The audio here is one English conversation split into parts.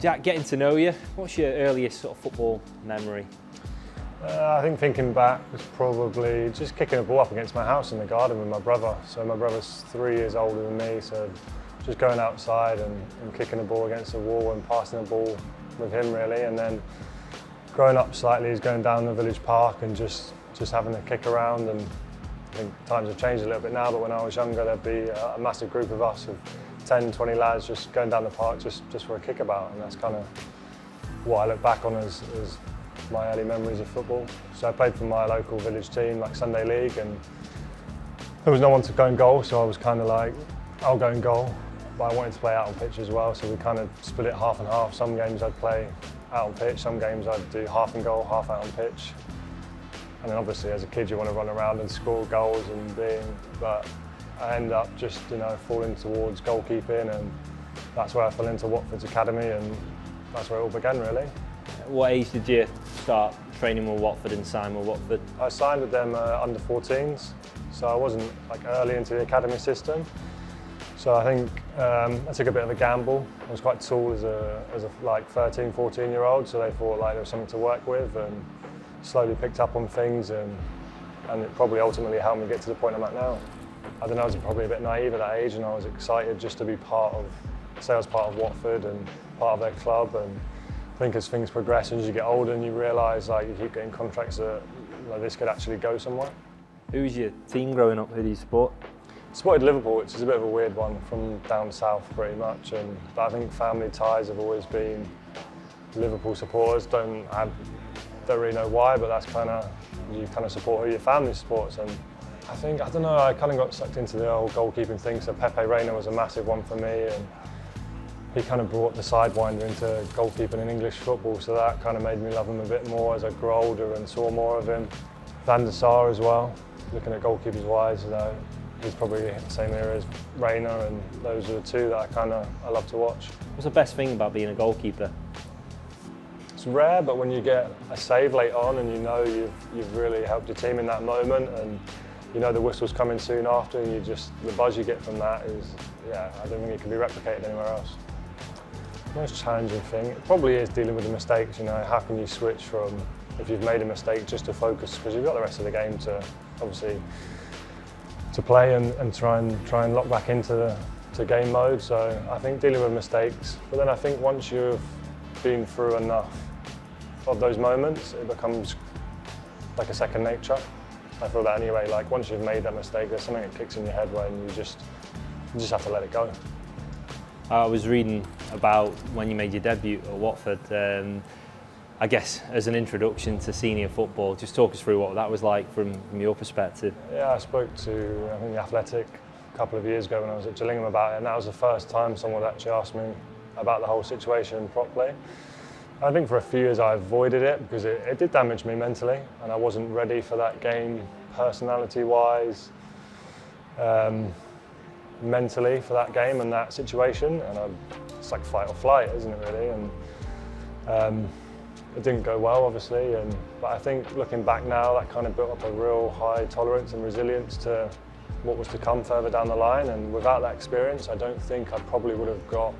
Jack, getting to know you, what's your earliest sort of football memory? I think thinking back was probably just kicking a ball up against my house in the garden with my brother. So my brother's 3 years older than me, so just going outside and kicking a ball against the wall and passing the ball with him really. And then growing up slightly is going down the village park and just having a kick around. And I think times have changed a little bit now, but when I was younger there'd be a massive group of us of 10, 20 lads just going down the park just for a kickabout, and that's kind of what I look back on as my early memories of football. So I played for my local village team, like Sunday League, and there was no one to go and goal, so I was kind of like, I'll go and goal, but I wanted to play out on pitch as well, so we kind of split it half and half. Some games I'd play out on pitch, some games I'd do half in goal, half out on pitch. And then obviously as a kid you want to run around and score goals but I ended up just, falling towards goalkeeping, and that's where I fell into Watford's academy, and that's where it all began really. What age did you start training with Watford and sign with Watford? I signed with them under 14s, so I wasn't like early into the academy system. So I think I took a bit of a gamble. I was quite tall as a like 13, 14-year-old, so they thought like there was something to work with, and slowly picked up on things, and it probably ultimately helped me get to the point I'm at now. I don't know, I was probably a bit naive at that age, and I was excited just to be part of Watford and part of their club. And I think as things progress and as you get older and you realise like you keep getting contracts that like, this could actually go somewhere. Who was your team growing up? Who do you support? I supported Liverpool, which is a bit of a weird one, from down south pretty much. But I think family ties have always been Liverpool supporters. Don't really know why, but that's you kind of support who your family supports. And I don't know, I kind of got sucked into the old goalkeeping thing. So Pepe Reina was a massive one for me, and he kind of brought the sidewinder into goalkeeping in English football, so that kind of made me love him a bit more as I grew older and saw more of him. Van der Sar as well, looking at goalkeepers wise, he's probably the same era as Reina, and those are the two that I love to watch. What's the best thing about being a goalkeeper? It's rare, but when you get a save late on and you've really helped your team in that moment, and the whistle's coming soon after, and the buzz you get from that is, I don't think it can be replicated anywhere else. The most challenging thing, it probably is dealing with the mistakes. How can you switch from, if you've made a mistake, just to focus, because you've got the rest of the game to obviously to play and try and lock back into game mode. So I think dealing with mistakes, but then I think once you've been through enough of those moments, it becomes like a second nature. I feel that anyway, like once you've made that mistake, there's something that kicks in your head when you just have to let it go. I was reading about when you made your debut at Watford. I guess as an introduction to senior football, just talk us through what that was like from your perspective. Yeah, I spoke to The Athletic a couple of years ago when I was at Gillingham about it, and that was the first time someone actually asked me about the whole situation properly. I think for a few years I avoided it because it did damage me mentally, and I wasn't ready for that game personality-wise, mentally for that game and that situation. And it's like fight or flight, isn't it really? And it didn't go well, obviously. But I think looking back now, that kind of built up a real high tolerance and resilience to what was to come further down the line. And without that experience, I don't think I probably would have got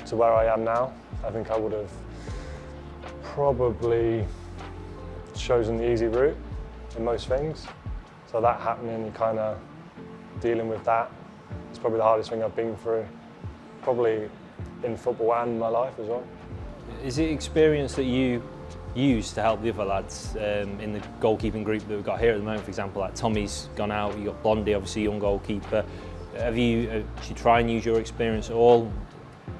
to where I am now. I think I would have probably chosen the easy route in most things. So that happening and kind of dealing with that is probably the hardest thing I've been through, probably in football and my life as well. Is it experience that you use to help the other lads in the goalkeeping group that we've got here at the moment? For example, like Tommy's gone out, you've got Blondie, obviously young goalkeeper. Should you try and use your experience at all?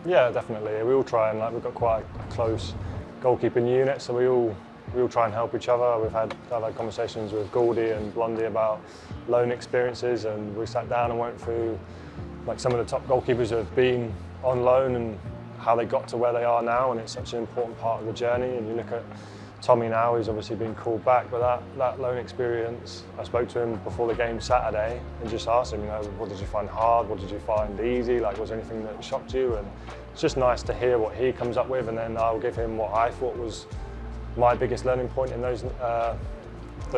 Yeah, definitely. We all try, and we've got quite a close goalkeeping unit, so we all try and help each other. I've had conversations with Goldie and Blondie about loan experiences, and we sat down and went through some of the top goalkeepers who have been on loan and how they got to where they are now, and it's such an important part of the journey. And you look at Tommy now, he's obviously been called back, but that loan experience, I spoke to him before the game Saturday and just asked him, what did you find hard, what did you find easy, was there anything that shocked you? And it's just nice to hear what he comes up with, and then I'll give him what I thought was my biggest learning point in those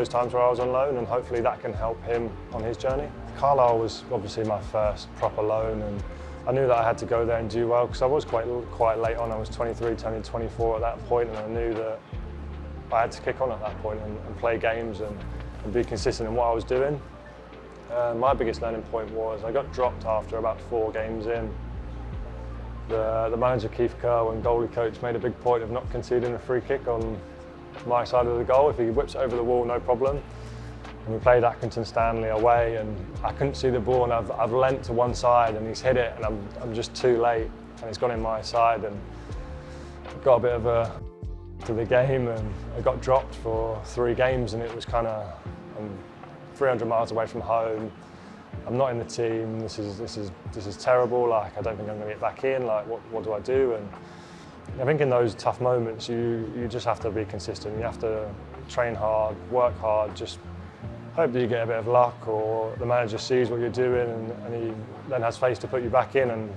times where I was on loan, and hopefully that can help him on his journey. Carlisle was obviously my first proper loan, and I knew that I had to go there and do well because I was quite late on. I was 23, turning 24 at that point, and I knew that I had to kick on at that point and play games and be consistent in what I was doing. My biggest learning point was I got dropped after about 4 games in. The manager, Keith Kerr, and goalie coach made a big point of not conceding a free kick on my side of the goal. If he whips it over the wall, no problem. And we played Accrington Stanley away, and I couldn't see the ball, and I've leant to one side, and he's hit it, and I'm just too late, and it's gone in my side, and got a bit of a to the game, and I got dropped for 3 games, and it was kind of 300 miles away from home. I'm not in the team. This is terrible. Like, I don't think I'm going to get back in. Like, what do I do? And I think in those tough moments, you just have to be consistent. You have to train hard, work hard. Just hope that you get a bit of luck, or the manager sees what you're doing, and he then has faith to put you back in. And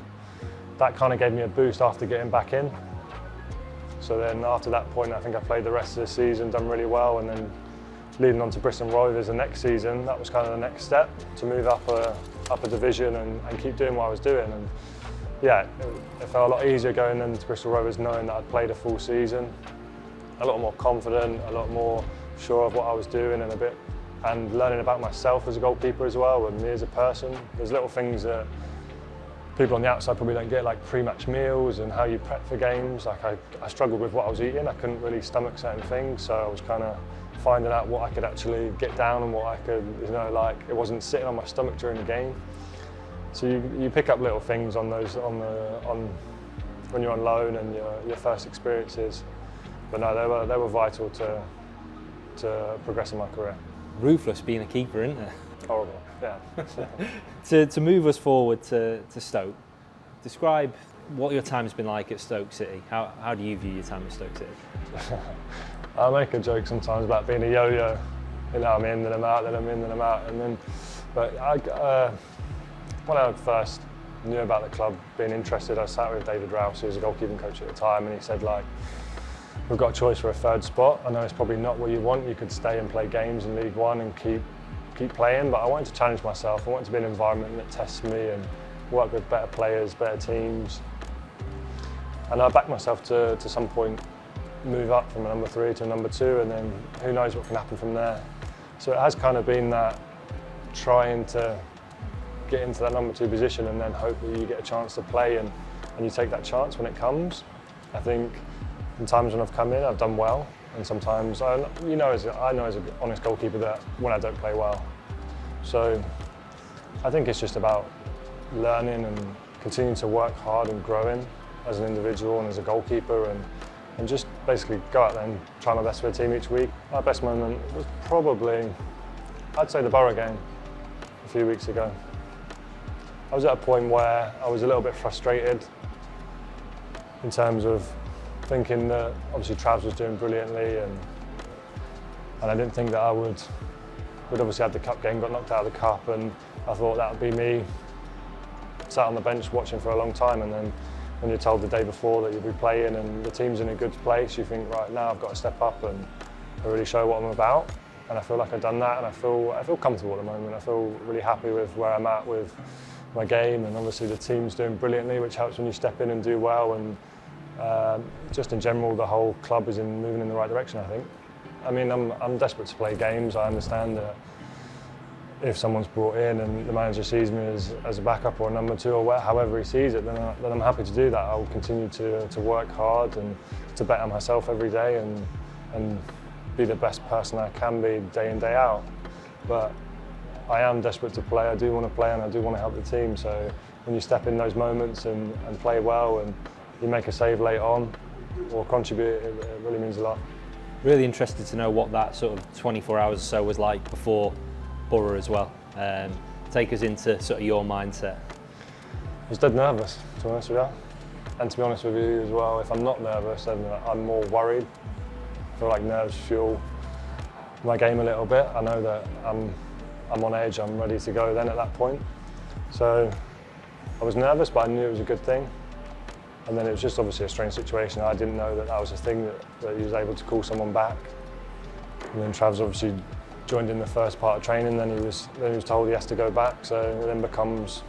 that kind of gave me a boost after getting back in. So then after that point, I think I played the rest of the season, done really well, and then leading on to Bristol Rovers the next season, that was kind of the next step to move up a division and keep doing what I was doing. And yeah, it felt a lot easier going into Bristol Rovers knowing that I'd played a full season, a lot more confident, a lot more sure of what I was doing, and learning about myself as a goalkeeper as well, and me as a person. There's little things that people on the outside probably don't get, like pre-match meals and how you prep for games. Like I struggled with what I was eating. I couldn't really stomach certain things, so I was kind of finding out what I could actually get down and what I could, like it wasn't sitting on my stomach during the game. So you pick up little things on those on when you're on loan and your first experiences. But no, they were vital to progressing my career. Ruthless being a keeper, isn't it? Horrible, yeah. To move us forward to Stoke, describe what your time's been like at Stoke City. How do you view your time at Stoke City? I make a joke sometimes about being a yo-yo. I'm in, then I'm out, then I'm in, then I'm out. But when I first knew about the club, being interested, I sat with David Rouse, who was a goalkeeping coach at the time, and he said, like, we've got a choice for a 3rd spot. I know it's probably not what you want. You could stay and play games in League One and keep playing, but I wanted to challenge myself. I wanted to be in an environment that tests me and work with better players, better teams. And I backed myself to some point move up from a number 3 to a number 2, and then who knows what can happen from there. So it has kind of been that trying to get into that number 2 position and then hope that you get a chance to play and you take that chance when it comes. I think in times when I've come in, I've done well, and sometimes I know as an honest goalkeeper that when I don't play well. So I think it's just about learning and continuing to work hard and growing as an individual and as a goalkeeper, and just basically go out there and try my best for the team each week. My best moment was probably, I'd say, the Borough game a few weeks ago. I was at a point where I was a little bit frustrated in terms of thinking that obviously Travs was doing brilliantly, and I didn't think that we'd obviously had the cup game, got knocked out of the cup, and I thought that would be me sat on the bench watching for a long time, and then when you're told the day before that you'll be playing and the team's in a good place, you think, right, now I've got to step up and really show what I'm about. And I feel like I've done that, and I feel comfortable at the moment. I feel really happy with where I'm at with my game, and obviously the team's doing brilliantly, which helps when you step in and do well. And just in general, the whole club is moving in the right direction, I think. I mean, I'm desperate to play games. I understand that if someone's brought in and the manager sees me as a backup or a number 2 or however he sees it, then I'm happy to do that. I will continue to work hard and to better myself every day and be the best person I can be day in, day out. But I am desperate to play. I do want to play, and I do want to help the team. So when you step in those moments and play well, and you make a save late on or contribute, it really means a lot. Really interested to know what that sort of 24 hours or so was like before Borough as well. Take us into sort of your mindset. I was dead nervous, to be honest with you. And to be honest with you as well, if I'm not nervous, then I'm more worried. I feel like nerves fuel my game a little bit. I know that I'm on edge, I'm ready to go then at that point. So I was nervous, but I knew it was a good thing. And then it was just obviously a strange situation. I didn't know that was a thing, that he was able to call someone back. And then Travs obviously joined in the first part of training, then he was told he has to go back, so it then becomes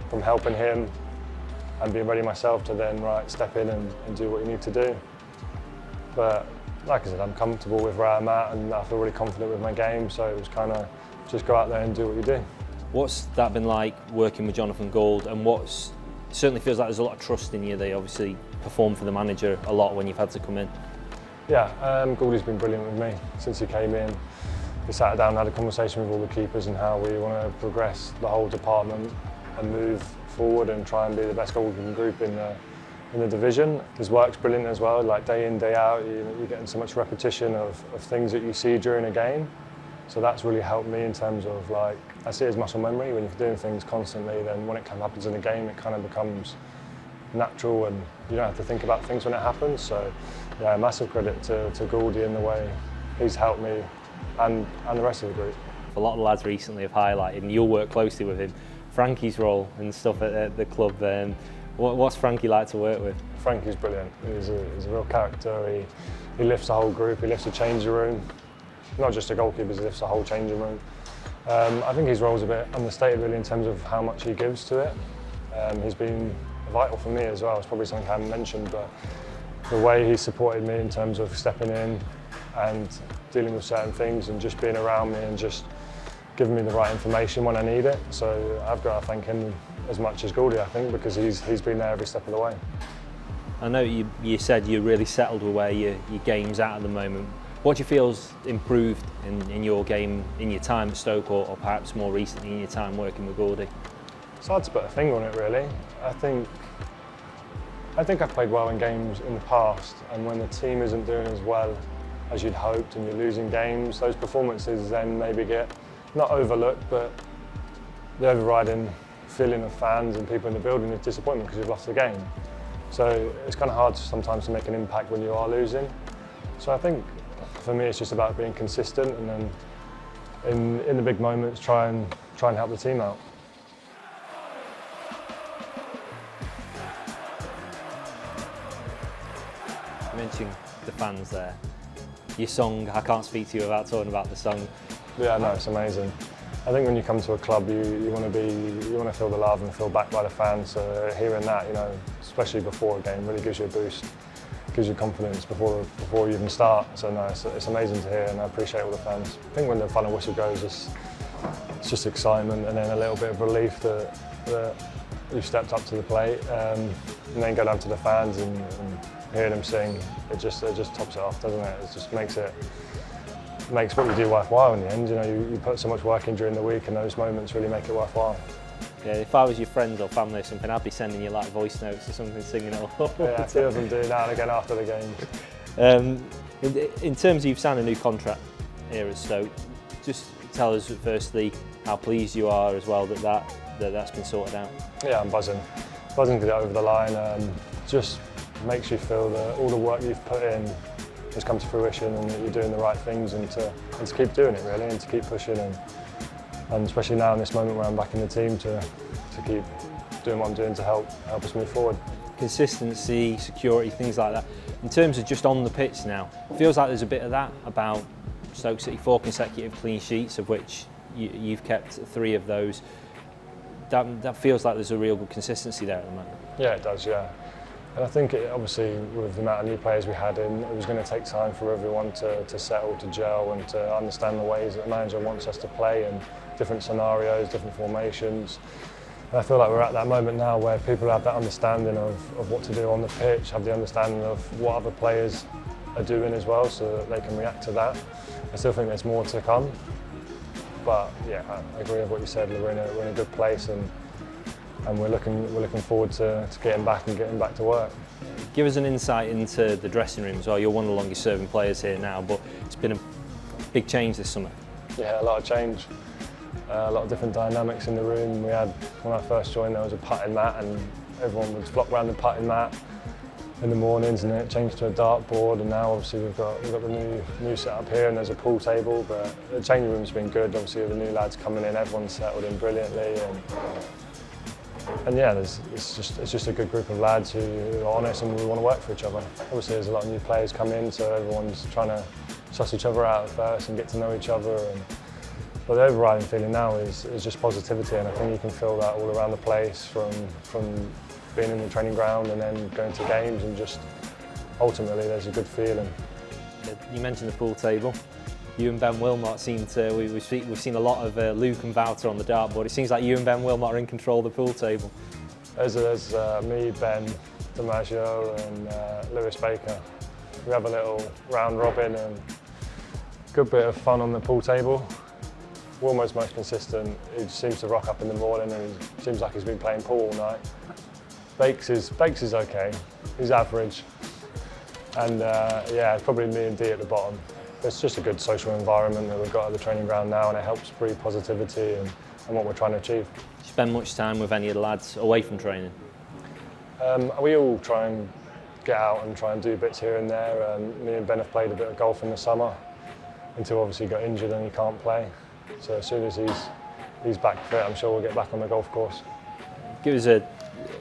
from helping him and being ready myself to then step in and do what you need to do. But like I said, I'm comfortable with where I'm at and I feel really confident with my game, so it was kind of just go out there and do what you do. What's that been like working with Jonathan Gould, and it certainly feels like there's a lot of trust in you. They obviously perform for the manager a lot when you've had to come in. Yeah, Gouldy's been brilliant with me since he came in. We sat down and had a conversation with all the keepers and how we want to progress the whole department and move forward and try and be the best goalkeeping group in the division. His work's brilliant as well, like day in, day out, you're getting so much repetition of things that you see during a game. So that's really helped me in terms of, like, I see it as muscle memory. When you're doing things constantly, then when it kind of happens in a game, it kind of becomes natural and you don't have to think about things when it happens. So yeah, massive credit to Gouldy in the way he's helped me and the rest of the group. A lot of the lads recently have highlighted, and you'll work closely with him, Frankie's role and stuff at the club. What's Frankie like to work with? Frankie's brilliant. He's a real character. He lifts the whole group. He lifts the changing room. Not just the goalkeepers, he lifts the whole changing room. I think his role's a bit understated really in terms of how much he gives to it. He's been vital for me as well. It's probably something I haven't mentioned, but the way he supported me in terms of stepping in and dealing with certain things and just being around me and just giving me the right information when I need it. So I've got to thank him as much as Gouldy, I think, because he's been there every step of the way. I know you said you're really settled with where your game's at the moment. What do you feel's improved in your game, in your time at Stoke, or perhaps more recently in your time working with Gouldy? It's hard to put a finger on it really. I think I've played well in games in the past, and when the team isn't doing as well as you'd hoped and you're losing games, those performances then maybe get not overlooked, but the overriding feeling of fans and people in the building is disappointment because you've lost the game. So it's kind of hard sometimes to make an impact when you are losing. So I think for me it's just about being consistent and then in the big moments try and help the team out. You mentioned the fans there. Your song, I can't speak to you without talking about the song. Yeah, no, it's amazing. I think when you come to a club, you want to feel the love and feel backed by the fans. So hearing that, especially before a game, really gives you a boost, gives you confidence before you even start. So no, it's amazing to hear, and I appreciate all the fans. I think when the final whistle goes, it's just excitement and then a little bit of relief that you've stepped up to the plate, and then go down to the fans and hearing them sing. It just tops it off, doesn't it? It just makes what you do worthwhile in the end. You put so much work in during the week, and those moments really make it worthwhile. Yeah, if I was your friends or family or something, I'd be sending you like voice notes or something, singing it all. Yeah, a few of them do now and again after the games. In terms of you've signed a new contract here at Stoke, just tell us firstly how pleased you are as well that's been sorted out. Yeah, I'm buzzing to get it over the line. Just makes you feel that all the work you've put in has come to fruition and that you're doing the right things, and to keep doing it really, and to keep pushing, and especially now in this moment where I'm back in the team to keep doing what I'm doing to help us move forward. Consistency, security, things like that. In terms of just on the pitch now, it feels like there's a bit of that about Stoke City, 4 consecutive clean sheets, of which you've kept 3 of those. That feels like there's a real good consistency there at the moment. Yeah, it does, yeah. And I think obviously with the amount of new players we had in, it was going to take time for everyone to settle, to gel, and to understand the ways that the manager wants us to play in different scenarios, different formations. And I feel like we're at that moment now where people have that understanding of what to do on the pitch, have the understanding of what other players are doing as well, so that they can react to that. I still think there's more to come, but yeah, I agree with what you said. We're in a good place, and we're looking forward to getting back to work. Give us an insight into the dressing room as well. You're one of the longest serving players here now, but it's been a big change this summer. Yeah, a lot of change. A lot of different dynamics in the room. When I first joined, there was a putting mat, and everyone would flock around the putting mat in the mornings, and then it changed to a dartboard, and now obviously we've got the new setup here, and there's a pool table. But the changing room's been good. Obviously, with the new lads coming in, everyone's settled in brilliantly, and yeah, it's just a good group of lads who are honest and we want to work for each other. Obviously, there's a lot of new players come in, so everyone's trying to suss each other out at first and get to know each other. But the overriding feeling now is just positivity, and I think you can feel that all around the place from being in the training ground and then going to games, and just ultimately there's a good feeling. You mentioned the pool table. You and Ben Wilmot seem to, we've seen a lot of Luke and Wouter on the dartboard. It seems like you and Ben Wilmot are in control of the pool table. There's me, Ben, DiMaggio and Lewis Baker. We have a little round robin and a good bit of fun on the pool table. Wilmot's most consistent. He seems to rock up in the morning and he seems like he's been playing pool all night. Bakes is okay. He's average. And yeah, it's probably me and Dee at the bottom. It's just a good social environment that we've got at the training ground now, and it helps breed positivity and what we're trying to achieve. Do you spend much time with any of the lads away from training? We all try and get out and try and do bits here and there. Me and Ben have played a bit of golf in the summer until obviously he got injured and he can't play. So as soon as he's back fit, I'm sure we'll get back on the golf course. Give us an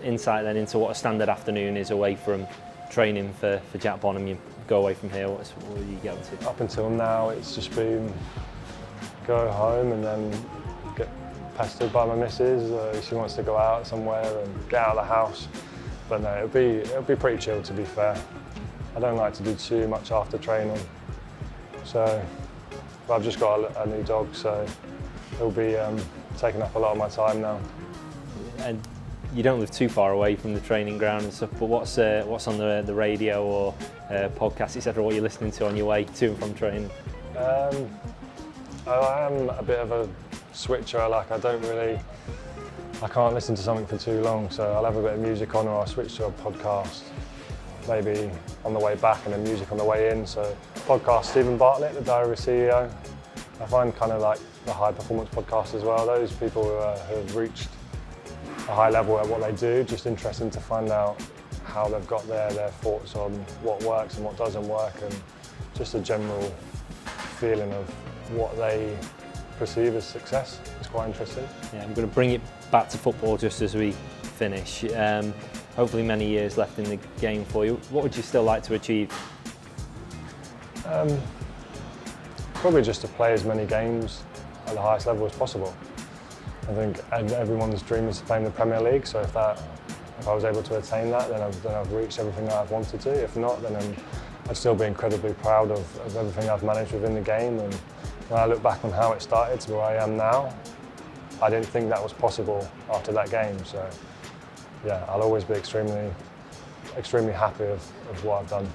insight then into what a standard afternoon is away from training for Jack Bonham. You go away from here, what do you get up to? Up until now, it's just been go home and then get pestered by my missus. She wants to go out somewhere and get out of the house. But no, it'll be pretty chill, to be fair. I don't like to do too much after training. So, but I've just got a new dog, so it'll be taking up a lot of my time now. And you don't live too far away from the training ground and stuff, but what's on the radio or podcast, etc., what you're listening to on your way to and from training? I am a bit of a switcher. I can't listen to something for too long, so I'll have a bit of music on or I'll switch to a podcast, maybe on the way back and then music on the way in. So podcast, Stephen Bartlett, the Diary of a CEO. I find kind of like the high performance podcast as well. Those people who have reached a high level at what they do, just interesting to find out how they've got there, their thoughts on what works and what doesn't work, and just a general feeling of what they perceive as success. It's quite interesting. Yeah, I'm going to bring it back to football just as we finish. Hopefully many years left in the game for you. What would you still like to achieve? Probably just to play as many games at the highest level as possible. I think everyone's dream is to play in the Premier League, so if I was able to attain that, then I've reached everything that I've wanted to. If not, then I'd still be incredibly proud of everything I've managed within the game. And when I look back on how it started to where I am now, I didn't think that was possible after that game. So yeah, I'll always be extremely happy of what I've done.